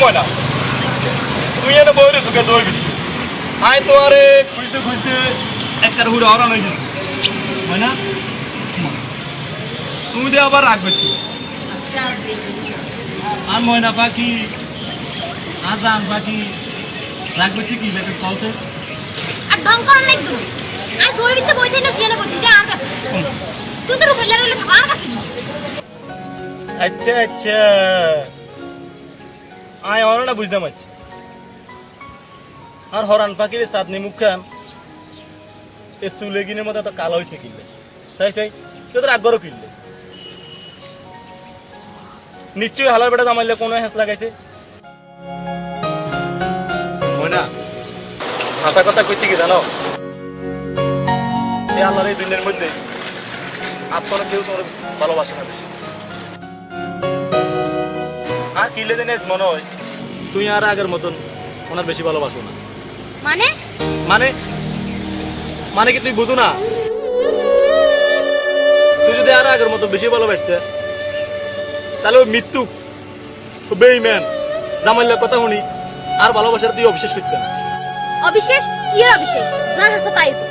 ময়না তুই এনে বইরে সুখে দৌড়বি আয় তো আরে খুঁজতে খুঁজতে একটা হুড়ে হরান হয়ে গেছে ময়না তুমি দিয়ে আবার রাগ করছি আর ময়না পাখি আর জান পাখি রাগ করছি কি দেখে চলছে আর ঢং করার নাই তুমি আই দৌড়ে দিতে বইতে না জেনে বলছি যে আর তুই তো রুখে লেলে থাক আর কাছে আচ্ছা আচ্ছা আয় হরনা বুঝতে পারছি আর হরান পাখির চাঁদনি মুখান এ চুলে গিনের মতো এত কালো হয়েছে কিনলে তাই তাই তোদের আগ্রহ কিনলে নিশ্চয়ই হালার বেটা জামাইলে কোনো হেস লাগাইছে না হাসা কথা কইছি কি জানো এই আল্লাহর এই দুনিয়ার মধ্যে আপনারা কেউ তোমার ভালোবাসে না বেশি আর কিলে দিনে মনে হয় তুই আর আগের মতন ওনার বেশি ভালোবাসো না মানে মানে মানে কি তুই বুঝো না তুই যদি আর আগের মতো বেশি ভালোবাসতে তাহলে ওই মৃত্যু বেইম্যান জামাইলের কথা শুনি আর ভালোবাসার তুই অবিশ্বাস করতে না অবিশ্বাস কি আর অবিশ্বাস না হাসা তাই তো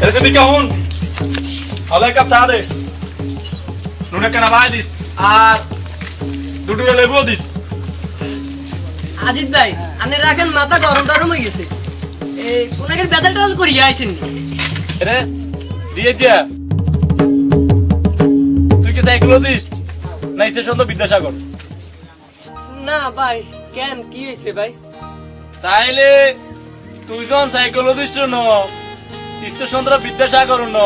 এরে সেদিকে হুন আলাই কাপ চা দে নুনে কেনা ভাই দিস আর দুটো লেবুও দিস আজিত ভাই আপনি রাখেন মাথা গরম টরম হয়ে গেছে এই কোনাকের বেদাল টাল করিয়া আইছেন এরে দিয়েছে তুই কি সাইকোলজিস্ট না স্টেশন তো বিদ্যাসাগর না ভাই কেন কি হয়েছে ভাই তাইলে তুই যখন সাইকোলজিস্ট ন স্টেশন তো বিদ্যাসাগর ন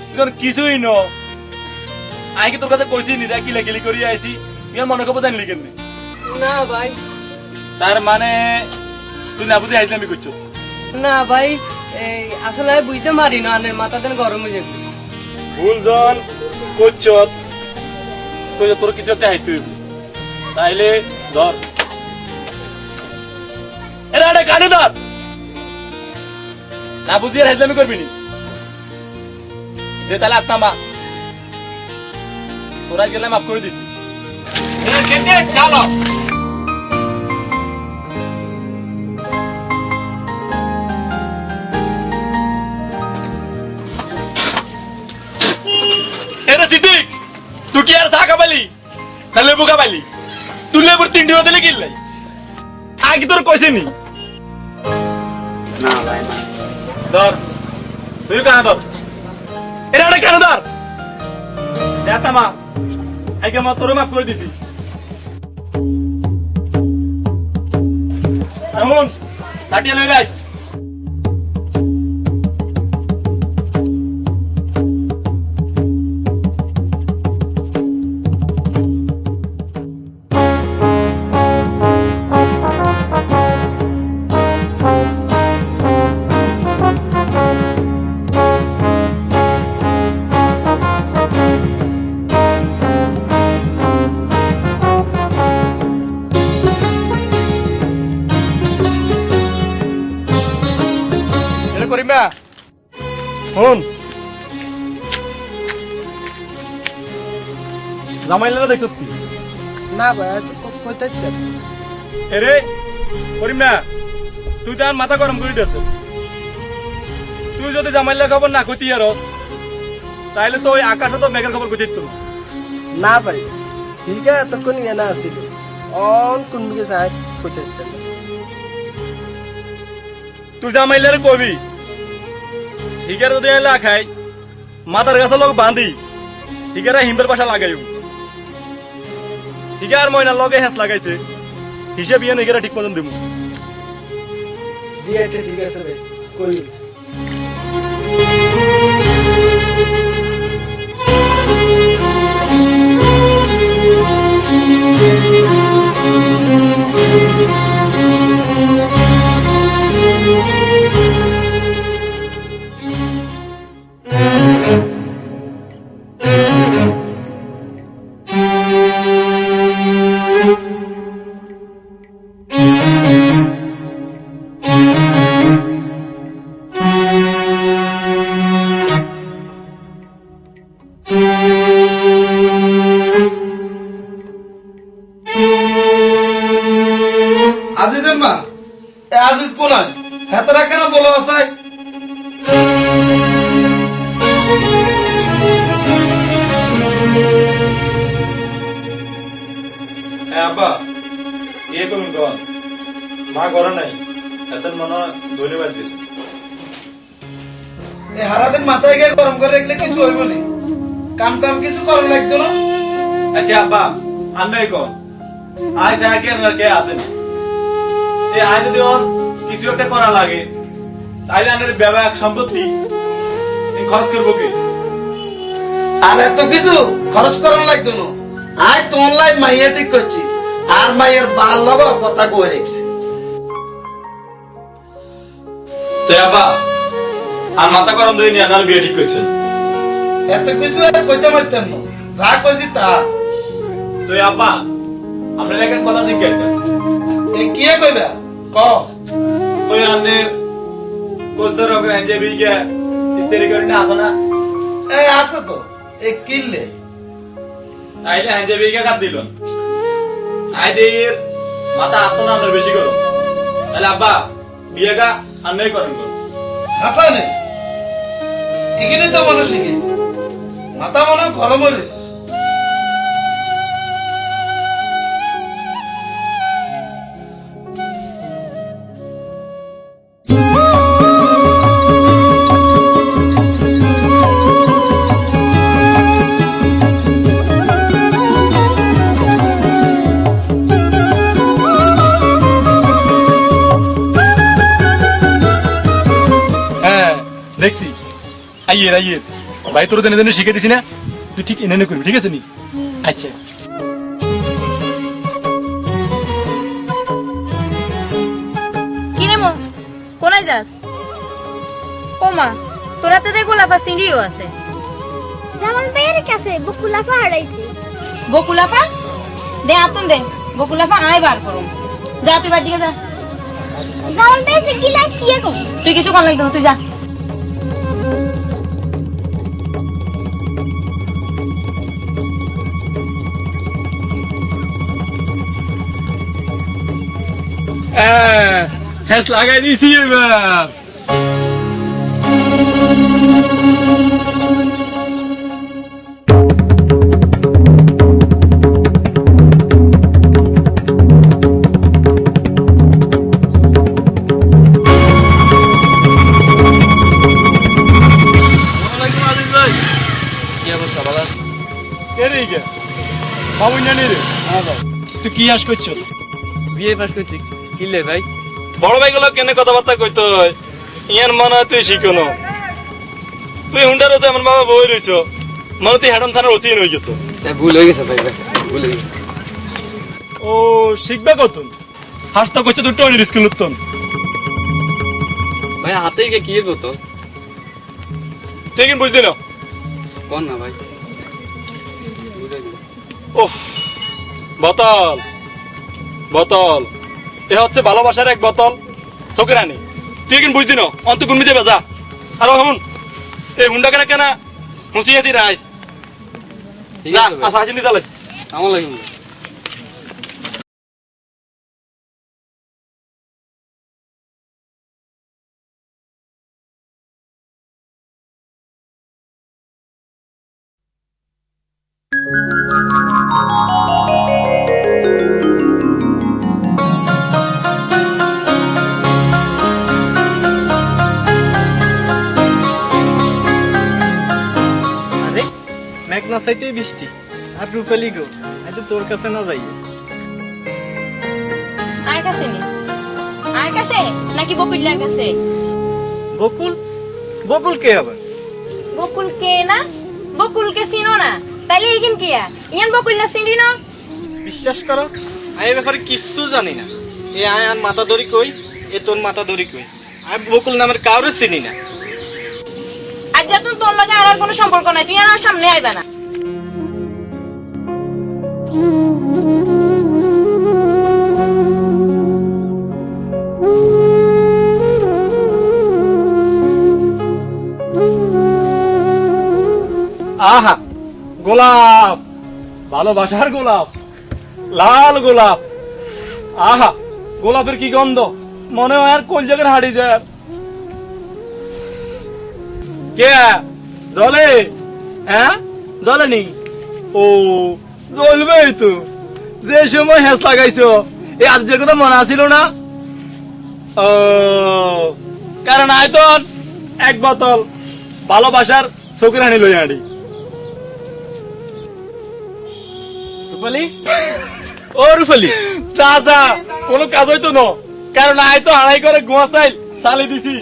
তুই কিছুই ন আই কি তোর কাছে কইছি নি দেখ কিলাকিলি করি আইছি ইয়ার মনে খবর জানলি কেমনি না ভাই তার মানে তুই না বুঝে আইসলামি করছো না ভাই এই আসলে বুঝতে পারি না আনের মাথা দেন গরম হয়ে যাবে ভুল জন করছো তুই তোর কিছু একটা হাইতে হইব তাইলে ধর এরা একটা কানে ধর না বুঝিয়ে হাইজলামি করবি নি যে তাহলে আত্মা তোরা গেলে মাফ করে দিচ্ছি চালো এরা সিদ্দিক তুই কি আর চা খাবালি লেবু খাবালি তুই লেবুর 3টি বদলে কিনলাই আগে তোর কইছে নি না ভাই না ধর তুই কানা ধর এরা একটা কেন ধর দেখা মা আগে মা তোর মাফ করে দিছি এমন কাটিয়ে লই রাখ করিমা হন জামাইলা দেখছস কি না ভাই কইতেছ এরে করিমা তুই তো আর মাথা গরম করে দিছ তুই যদি জামাইলা খবর না কইতি আর তাইলে তো ওই আকাশে তো মেঘের খবর কইতিস তো না ভাই ঠিক আছে তখন নিয়ে না আসিল অন কোন দিকে সাহেব কইতেছ তুই জামাইলার কবি ঠিকার যদি এলা খাই মাথার গাছে লোক বাঁধি ঠিকারা হিন্দের পাশা লাগাইও ঠিকার ময়নার লগে হেস লাগাইছে হিসেব ইয়ে নিকেরা ঠিক মতন দিব ঠিক আছে ভাই কই আজিজের মা এ আজিজ কোন হেতারা কেন বলো আছে আব্বা ইয়ে করুন কন মা করে নাই এত মনে হয় ধন্যবাদ দিস এই হারাদিন মাথায় গিয়ে গরম করে রাখলে কিছু হইব না কাম কাম কিছু করা লাগতো না আচ্ছা আব্বা আন্নাই কন আজ আগে আর কে আসেন এই আজ যদি ওর কিছু একটা করা লাগে তাইলে আনের ব্যবসায়িক সম্পত্তি খরচ করবো কি আর এত কিছু খরচ করার লাগতো না আয় তোমার লাই মাইয়া ঠিক করছি আর মাইয়ের বাল লগ কথা কয়ে রেখছি তো আব্বা আর মাথা গরম ধরে নিয়ে আনার বিয়ে ঠিক করছেন এত কিছু আর কইতে পারতেন না যা কইছি তা তো আব্বা আমরা একটা কথা শিখাইতাম এ কি কইবা ক ওই আনের কোস্টার ওকে এনজে বিকে ইস্তেরি করে না আসে না এ আছে তো এ কিনলে তাইলে এনজে বিকে কাট দিল আইদের মাথা আসো না আমরা বেশি করো তাহলে আব্বা বিয়েটা আন্নাই করেন গো মাথা নেই এখানে তো মনে শিখেছি মাথা মনে গরম হয়েছে হ্যাঁ দেখছি আইয়ের আইয়ের ভাই তোর জেনে জেনে শিখে দিছি না তুই ঠিক এনে করবি ঠিক আছে নি আচ্ছা কিরে মো কোনায় যাস ও মা তোরা তো দেখো লাফা সিঁড়িও আছে জামাল ভাইয়ের কাছে বকুলাফা হারাইছে। বকুলাফা দে আতুন দে বকুলাফা আয় বার করো যা তুই বাড়ি দিকে যা জামাল ভাই যে কি লাগ কি এখন? তুই কিছু কর লাগতো তুই যা হ্যাঁ লাগাই দিছি এবার তুই কি আস করছো বিয়ে পাস করছি কিলে ভাই বড় ভাই গুলো কেন কথাবার্তা কইতো ইয়ার মনে হয় তুই শিখনো তুই হুন্ডার হতে এমন বাবা বই রইছ মনে তুই হেডন থানার ওসি হয়ে গেছো ভুল হয়ে গেছে ভাই ভাই ভুল হয়ে গেছে ও শিখবে কত হাসতা করছে দুটো অনেক স্কুল উত্তম ভাই হাতে গিয়ে কি করতো তুই কি বুঝলি না কোন না ভাই বুঝাই দিন উফ বোতল বোতল এ হচ্ছে ভালোবাসার এক বোতল চোখেরানি তুই কিন্তু বুঝদি না অন্ত গুনমি যাবে যা আর হুন এই হুন্ডা কেনা কেনা হুঁচিয়েছি রাইস ঠিক যা আছে ভাই আসা আসিনি তাহলে আমার লাগে আরে মেঘ না চাইতেই বৃষ্টি আর রূপালি গো আজ তোর কাছে না যাই আর কাছে নি আর কাছে নাকি বকুলার কাছে বকুল বকুল কে আবার বকুল কে না বকুল কে চিনো না তাইলে এইখান কিয়া ইয়ান বকুল না চিনি না বিশ্বাস করো আমি এ ব্যাপারে কিচ্ছু জানি না এ আয় আন মাথা ধরি কই এ তোর মাথা ধরি কই আমি বকুল নামের কাউরে চিনি না আজ যতন তোর লগে আর কোনো সম্পর্ক নাই তুই আমার সামনে আইবা না আহা গোলাপ ভালোবাসার গোলাপ লাল গোলাপ আহা গোলাপের কি গন্ধ, মনে হয় আর কোন জায়গায় হারিয়ে যায়। কে জলে? হ্যাঁ জলেনি? ও জ্বলবেই তো, যে সময় হেস লাগাইছো এই আজ যে কথা মনে আসিল না। ও কারণ আয়তন এক বোতল ভালোবাসার চোখের হানি লই আনি। রূপালি, ও রূপালি, যা যা, কোনো কাজ হইতো না, কারণ আয় তো আড়াই করে গোয়া চাইল চালি দিছি।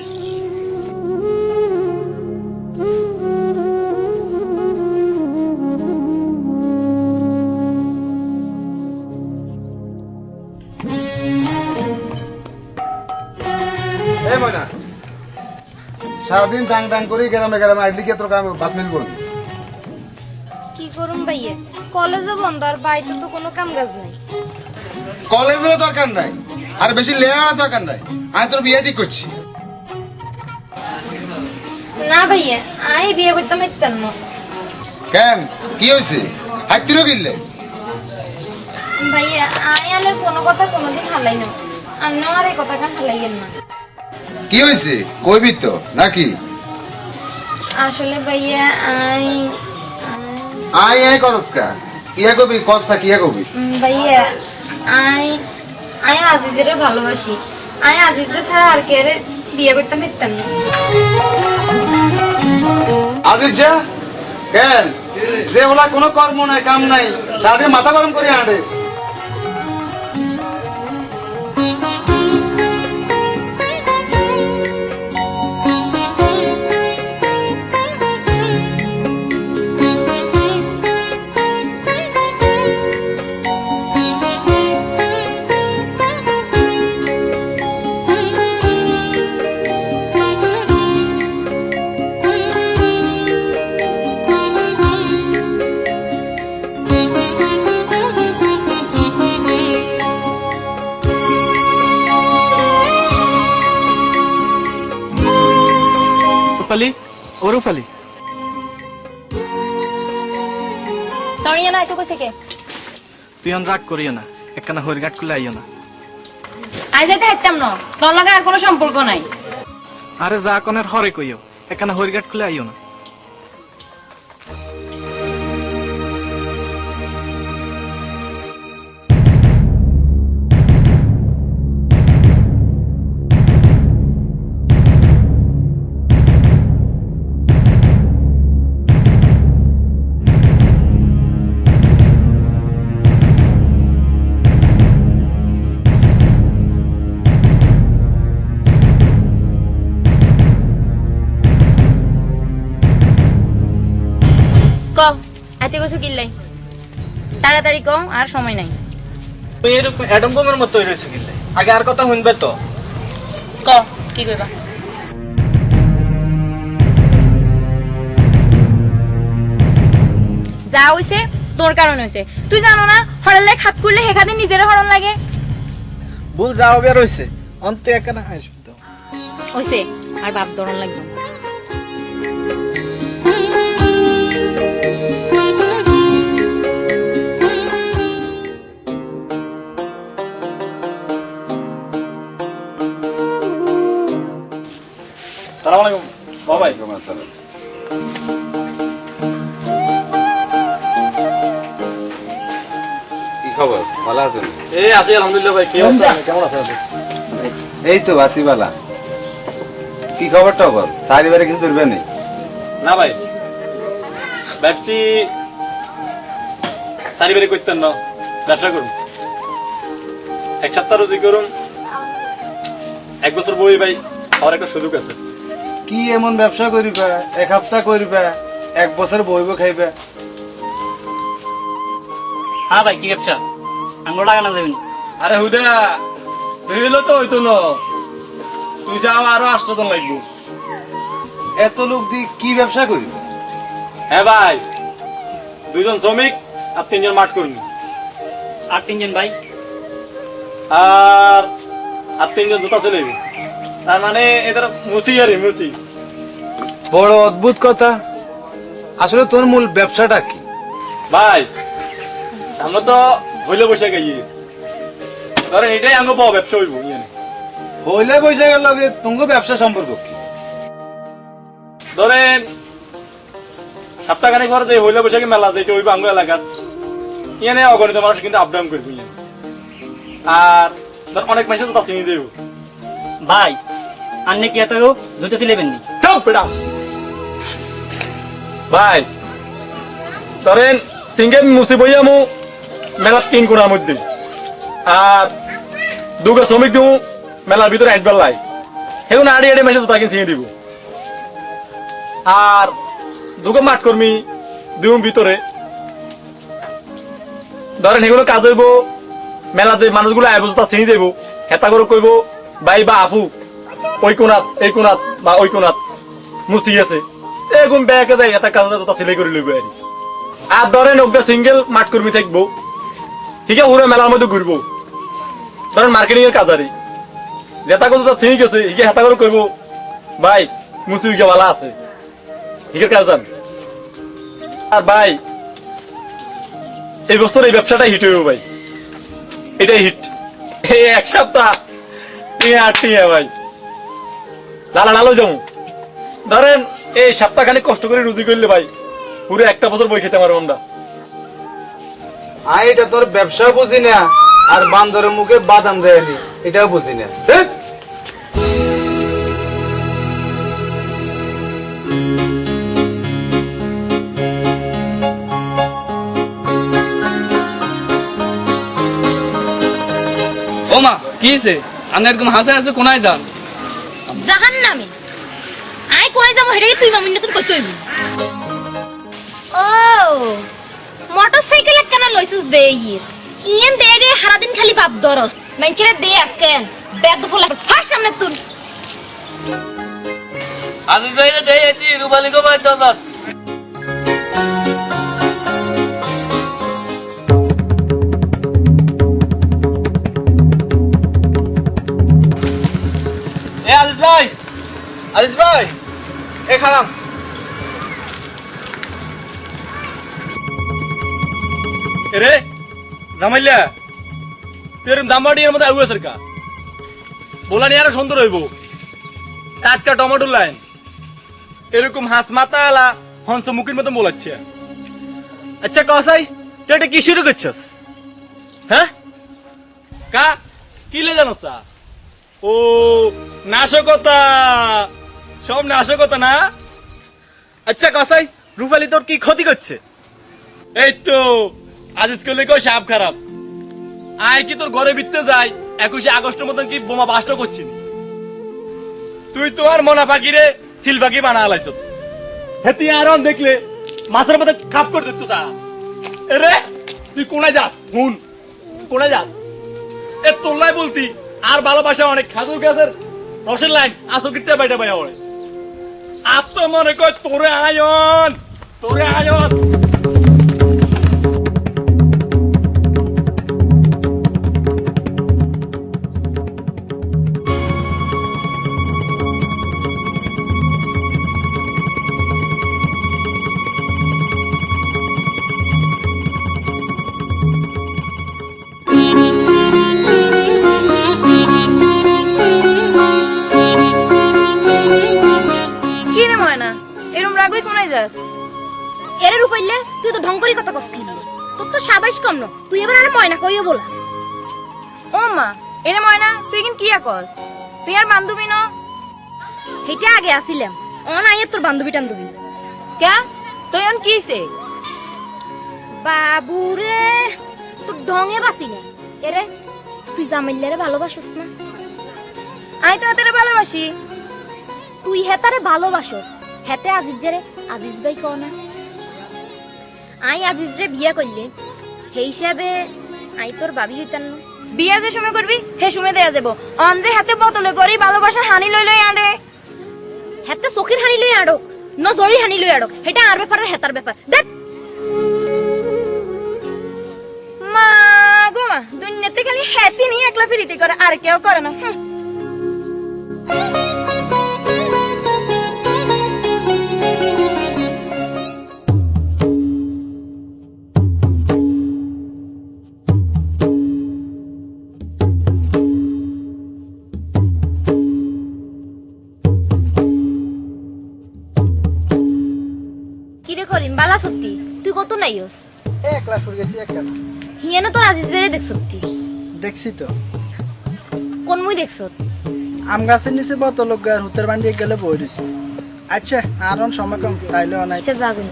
এই ময়না, সারাদিন টাং টাং করে গ্রামে গ্রামে আইডলি কে তোর কামে বাত মিলবো না। কি করুম ভাইয়া, কলেজও বন্ধ আর বাড়িতে তো কোনো কাম কাজ নাই। কলেজেরও দরকার নাই, আর বেশি লেয়া দরকার নাই, আমি তোর বিয়ে ঠিক করছি। না ভাইয়া, আমি বিয়ে করতাম ইত্যান না। কেন, কি হয়েছে? হাইতিরও কিনলে? ভাইয়া আমি আনের কোনো কথা কোনোদিন হালাই না, আন্নাও আর এই কথা কান হালাইয়েন না। কি হয়েছে কইবি তো নাকি? আসলে ভাইয়া আই আই করস কা, ইয়া কবি কসা কিয়া কবি? ভাইয়া আমি আজিজেরে ভালোবাসি, আমি আজিজরে ছাড়া আর কে বিয়ে করতাম ইত্যান না। আজিজ যা, কেন যে ওলা কোনো কর্ম নাই কাম নাই, সারাদিন মাথা গরম করে আনে। রূপালি, ও রূপালি, তরিয়া না, এত কইছে কে? তুই এখন রাগ করিও না, একখানা হরিঘাট খুলে আইও না। আজ যাইতে হাঁটতাম না, তোর লগে আর কোনো সম্পর্ক নাই। আরে যা কনের হরে কইও, একখানা হরিঘাট খুলে আইও না। ক আইতে কইছো কিল্লাই, তাড়াতাড়ি ক, আর সময় নাই। তুই এরকম অ্যাডম বোমের মতো রয়েছে কিনলে, আগে আর কথা শুনবে তো। ক কি কইবা? যা হইছে তোর কারণ হইছে, তুই জানো না হরলে খাত করলে হেখাতে নিজের হরণ লাগে। ভুল যা হবে রয়েছে, অন্ত একখানা আসবে তো। হইছে আর বাপ ধরন লাগবে না। সালাম আলাইকুম বাবাই। কি খবর, ভালো আছেন? এই আছি আলহামদুলিল্লাহ ভাই, কি অবস্থা, কেমন আছেন আপনি? এই তো বাসিবালা। কি খবরটা বল, সারি বারে কিছু ধরবে নেই? না ভাই, ব্যবসি সারিবারি করতেন না, ব্যবসা করুন, এক সপ্তাহ রুজি করুন, এক বছর বই ভাই, আমার একটা সুযোগ আছে। কি এমন ব্যবসা করিবে, এক সপ্তাহ করিবে, এক বছর বইব খাইবে? হ্যাঁ ভাই, কি ব্যবসা? আঙুর লাগানো যাবেন? আরে হুদা হইলো তো হইতো না, তুই যাও আরো 8 জন লাগবো। এত লোক দিয়ে কি ব্যবসা করিবে? হ্যাঁ ভাই, 2 জন শ্রমিক আর 3 জন মাঠ কর্মী, আর 3 জন ভাই? আর 3 জন জুতা চলে, তার মানে এদের মুসি আর মুসি। বড় অদ্ভুত কথা। আসলে তোর মূল ব্যবসাটা কি? ভাই সামনে তো হইলে বসে গেছি, ধরেন এটাই আঙ্গ পাওয়া ব্যবসা হইব হইলে বৈশাখের লগে তুমি ব্যবসা সম্পর্ক কি? ধরেন সপ্তাহখানেক পরে যে হইলে বৈশাখী মেলা যেটা হইব আঙ্গ এলাকাত ইয়ানে অগণিত মানুষ কিন্তু আপ ডাউন করবো ইয়ানে। আর ধর অনেক মানুষ তো চিনি দেব। ভাই আন্নে কি এত জুতে ছিলেবেন নি? চুপ বেটা। ভাই ধরেন তিনকে মুসি বইয়ামু মেলার 3 কোণার মধ্যে আর দুটো শ্রমিক দিব মেলার ভিতরে এক বেলায় সেগুলো আড়ি আড়ি মেসেজ তাকে চিনি দিব। আর দুটো মাঠ কর্মী দিব ভিতরে ধরেন সেগুলো কাজ হইব মেলাতে মানুষগুলো আয় তা চিনি দেব হেতা করে কইব ভাই বা আপু ওই কোণাত এই কোণাত বা ওই কোণাত মুসি আছে এরকম ব্যাগে যায় এটা কাজ সিলাই করে লইব আর ধরেন ওকে সিঙ্গেল মাঠ কর্মী থাকবো ঠিক আছে ওরা মেলার মধ্যে ঘুরবো ধরেন মার্কেটিং এর কাজারি যেটা কথা ঠিক আছে হিকে হেতা করে কইব ভাই মুসি উইকে ভালো আছে হিকের কাজ জান। আর ভাই এই বছর এই ব্যবসাটাই হিট হইব ভাই, এটাই হিট। এই এক সপ্তাহ টিয়া ভাই লালা লালো যাবো ধরেন এই সপ্তাহখানে কষ্ট করে রুজি করলে ভাই পুরো একটা বছর বই খেতে পারবো আমরা। এটা তোর ব্যবসা বুঝি না আর বান্দরের মুখে বাদাম দেয়নি এটাও বুঝি না। ধ্যাৎ। ও মা কি হইছে? আপনি একদম হাসে হাসে কোনায় যান। জাহান্নামে আই কই যাব হেডে তুই মামিন নতুন কই তুই ও মোটরসাইকেল কেন লইছিস দে ইয়েন দে দে সারা দিন খালি বাপ দরস মেনচিরে দে আজকেন বেদ ফুলা ফার সামনে তুই আমি যাইলে দেইছি রুবালি গো বাই চলত। এ আজিজ ভাই এ খারাপ রে জামাইলা তোর দামাডির মধ্যে আগুয়া সরকা বলা নিয়ে আরো সুন্দর হইব টাটকা টমেটোর লাইন এরকম হাত মাথা আলা হংস মুখের মতন বলাচ্ছে। আচ্ছা কসাই তুই এটা কি শুরু করছিস? হ্যাঁ কা কি লে জানো সা ও নাশকতা সব নাশকতা না। আচ্ছা কসাই রূপালী তোর কি ক্ষতি করছে? এই তো আজিজ করলে কেউ সাপ খারাপ আয় কি তোর ঘরে বিতে যায় 21 আগস্টের মতন কি বোমা বাস্ট করছিস তুই তো আর মনা পাখিরে সিল পাখি বানা আলাইছ হেতি আর দেখলে মাছের মধ্যে খাপ করে দিত রে তুই কোনায় যাস হুন কোনায় যাস এ তোল্লাই বলতি আর ভালোবাসা অনেক খাজুর গাছের রসের লাইন আসো কিটে বাইটা বাইয়া ওরে আর তো মনে কর তোরে আয়ন কি রে ময়না এরম রাগই কোনায় যাস? এরে রূপাইলে তুই তো ঢং করি কথা কসকি তোর তো সাবাইশ কম না তুই এবার আর ময়না কইও বলাস। ও মা এরে ময়না তুই কিন কি কস? তুই আর বান্ধবী ন? হেটা আগে আসিলাম অন আইয়া তোর বান্ধবী টান্ধবী কে তুই অন কিছে? বাবুরে তোর ঢঙে বাসি না এরে তুই জামাইলারে ভালোবাসস না? আমি তো তোরে ভালোবাসি। তুই হেতারে ভালোবাসস হেতে আজিজরে আজিজ ভাই কও না? আই আজিজরে বিয়া করলে সেই হিসাবে আই তোর ভাবি হইতাম না। বিয়া যে সময় করবি হে সময় দেয়া যাব অন যে হাতে বোতলে করি ভালোবাসার হানি লই লই আনে হেতে চকির হানি লই আড়ক ন জরি হানি লই আড়ক হেটা আর ব্যাপার হেতার ব্যাপার দেখ মা গো মা দুনিয়াতে খালি হ্যাতি নিয়ে একলা ফিরিতে করে আর কেউ করে না। আইস? একলা শুয়ে গেছি একটা। হিয়ানে তোর আজিজ বেড়ে দেখছত কি? দেখছি তো কোন মুই দেখছত? আম গাছের নিচে বত লোক আর হুতের বান্ডিয়ে গেলে বই দিছি। আচ্ছা আর সময় কম তাইলে অনাই আচ্ছা যাগুন।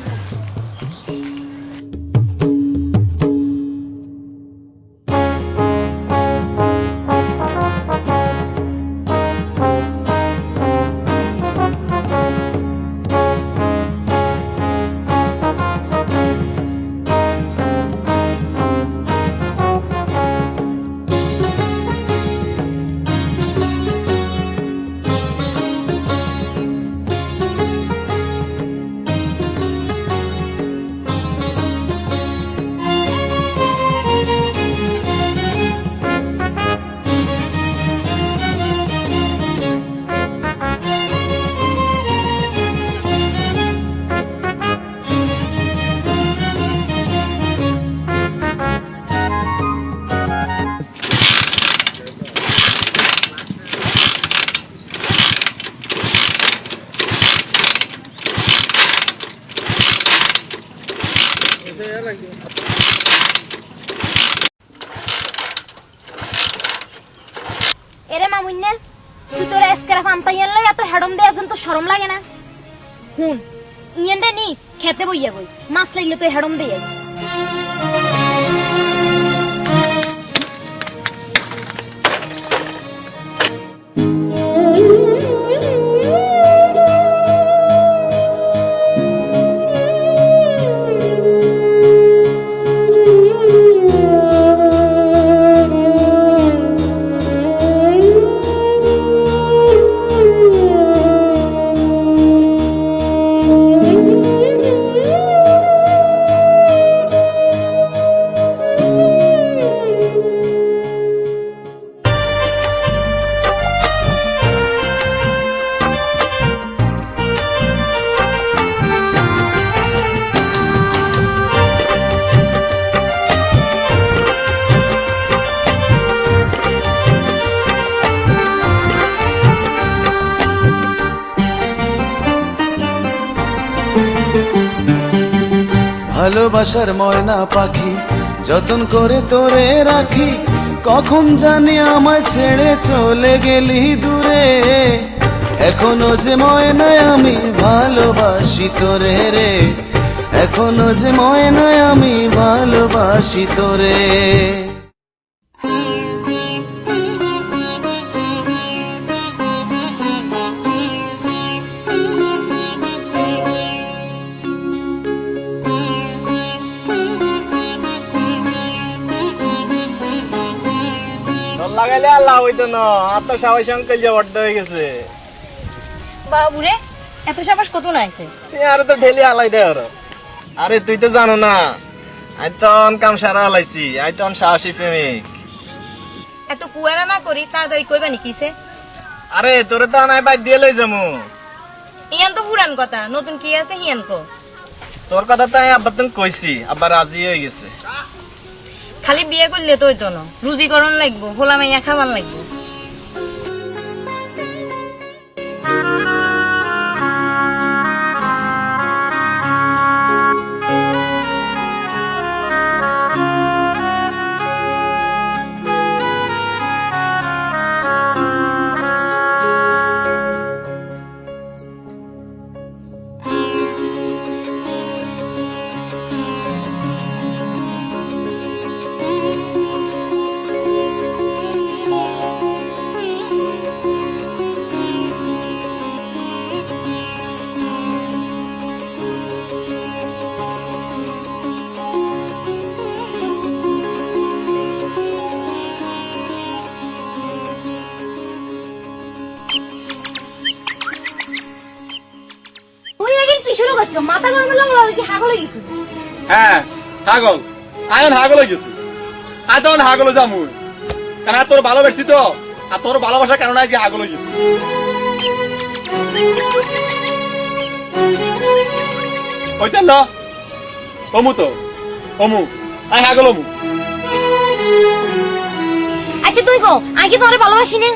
এরে মামুন্যা, তুই তোর এসকেরা ফান্তাইয়ান লাগে এত হেডম দে আছেন তো শরম লাগে না? হুন ইয়েনটা নি খেতে বইয়া বই মাছ লাগলে তুই হেডম দে। ভালোবাসার ময়না পাখি যতন করে তোরে রাখি, কখন জানি আমায় ছেড়ে চলে গেলি দূরে। এখনো যে ময়নায় আমি ভালোবাসি তোরে রে, এখনো যে ময়নায় আমি ভালোবাসি তোরে। লাগাইলে আল্লাহ হইতো না, আর তো সাহস অঙ্কেল যে বড্ড হয়ে গেছে। বাবুরে এত সাবাস কত নাইছে? আর তো ঢেলি আলাই দেয় ওরা। আরে তুই তো জানো না, আই তো কাম সারা আলাইছি, আই তো সাহসী প্রেমিক। এত কুয়ারা না করি তাড়াতাড়ি কইবা নি কিছে? আরে তোরে তো নাই বাদ দিয়ে লই যামু। ইয়ান তো পুরান কথা, নতুন কি আছে হিয়ান কো? তোর কথা তো আব্বা তুমি কইছি, আব্বা রাজি হয়ে গেছে। খালি বিয়ে করলে তো হইতো না, রুজিকরণ লাগবো, হোলা মাইয়া খাবার লাগবো। মাথা গরমে লাগলো কি হাগল হয়ে গেছে? হ্যাঁ হাগল, আয়ন হাগল হয়ে গেছে। আয় তখন হাগল যামু, কারণ তোর ভালোবাসছি তো, আর তোর ভালোবাসার কারণে আজকে হাগল হয়ে গেছে। ওইতেন না অমু তো অমু, আয় হাগল অমু। আচ্ছা তুই কো আমি কি তোরে ভালোবাসি না?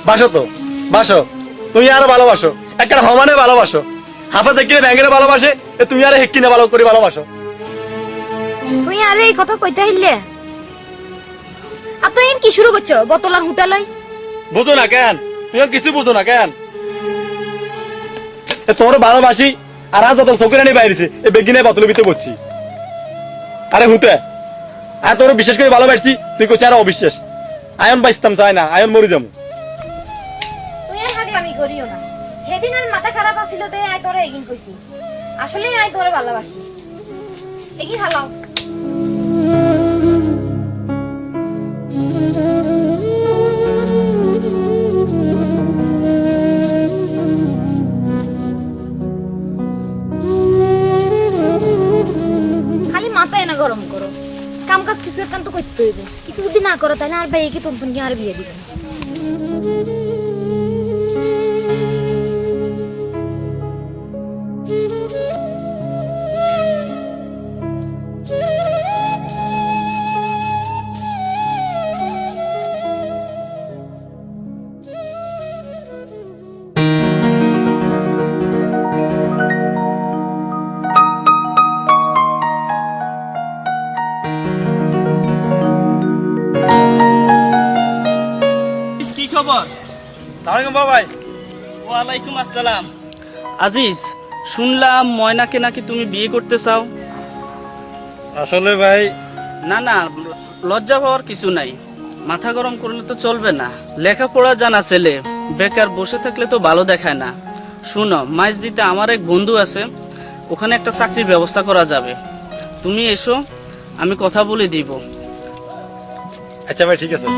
বাসো তো বাসো, তুমি আরো ভালোবাসো, একটা সমানে ভালোবাসো। হাফা দেখিলে ব্যাঙ্গের ভালোবাসে, তুমি আরে হেক্কিনে ভালো করে ভালোবাসো। তুই আরে এই কথা কইতে হইলে আর তুই কি শুরু করছো বোতল আর হুতা লই বুঝো না কেন তুইও কিছু বুঝো না কেন তোর ভালোবাসি আর আজ যত চোখের আনি বাইরেছে এই বেগিনে বোতলের ভিতরে বসছি আরে হুতে আর তোর বিশেষ করে ভালোবাসছি তুই কোচ আর অবিশ্বাস আয়ন বাইসতাম চাই না আয়ন মরি যাবো তুই আর হাগলামি করিও না সেদিন আর মাথা খারাপ আছিল তে আই তোরে এগিন কইছি আসলে আই তোরে ভালোবাসি এগি হালাও খালি মাথায় না গরম করো কাম কাজ কিছু একান্ত করতে হইবে কিছু যদি না করো তাহলে আর ভাই কি তোমপন কি আর বিয়ে দিবেন কি খবর? সালামালাইকুম বাবাই ওয়ালাইকুম আসসালাম। আজিজ, শুনলাম ময়নাকে নাকি তুমি বিয়ে করতে চাও। আসলে ভাই না না, লজ্জা পাওয়ার কিছু নাই। মাথা গরম করলে তো চলবে না। লেখাপড়া জানা ছেলে, বেকার বসে থাকলে তো ভালো দেখায় না। শুনো, মাইজদিতে আমার এক বন্ধু আছে, ওখানে একটা চাকরির ব্যবস্থা করা যাবে। তুমি এসো, আমি কথা বলে দিব। আচ্ছা ভাই ঠিক আছে।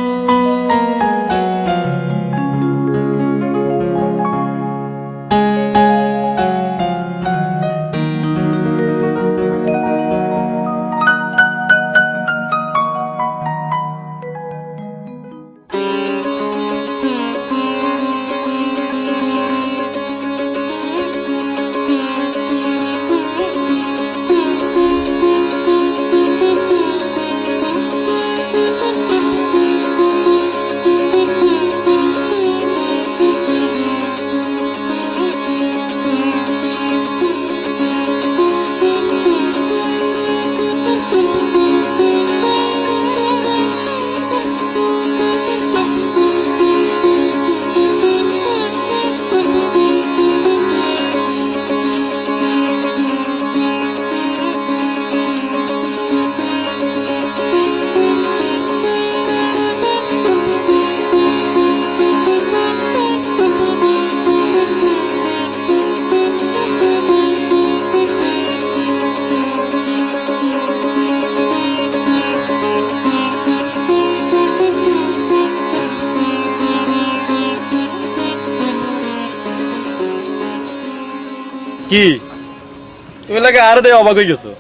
কি তুমি লাগে আর দে অবাক হয়ে গেছো?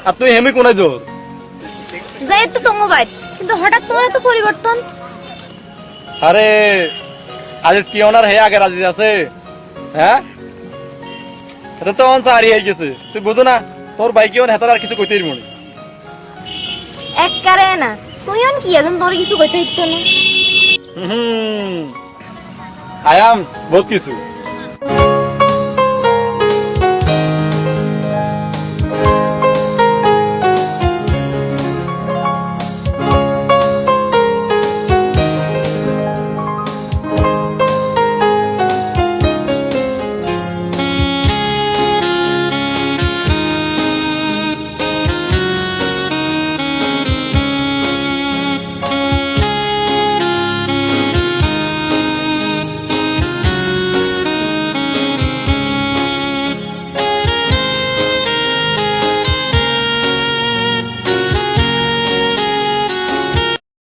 আর তুই হেমি কোনায় জোর যাই তো তোমার বাইর কিন্তু হঠাৎ তোমার এত পরিবর্তন। আরে আজ কি ওনার হে আগে রাজি আছে? হ্যাঁ, এটা তো অন সারি হয়ে গেছে। তুই বুঝো না তোর বাইকে ওন হেতার আর কিছু কইতেই মনে এক কারে না তুই অন কি এখন তোর কিছু কইতে হইতো না। আয়াম বহুত কিছু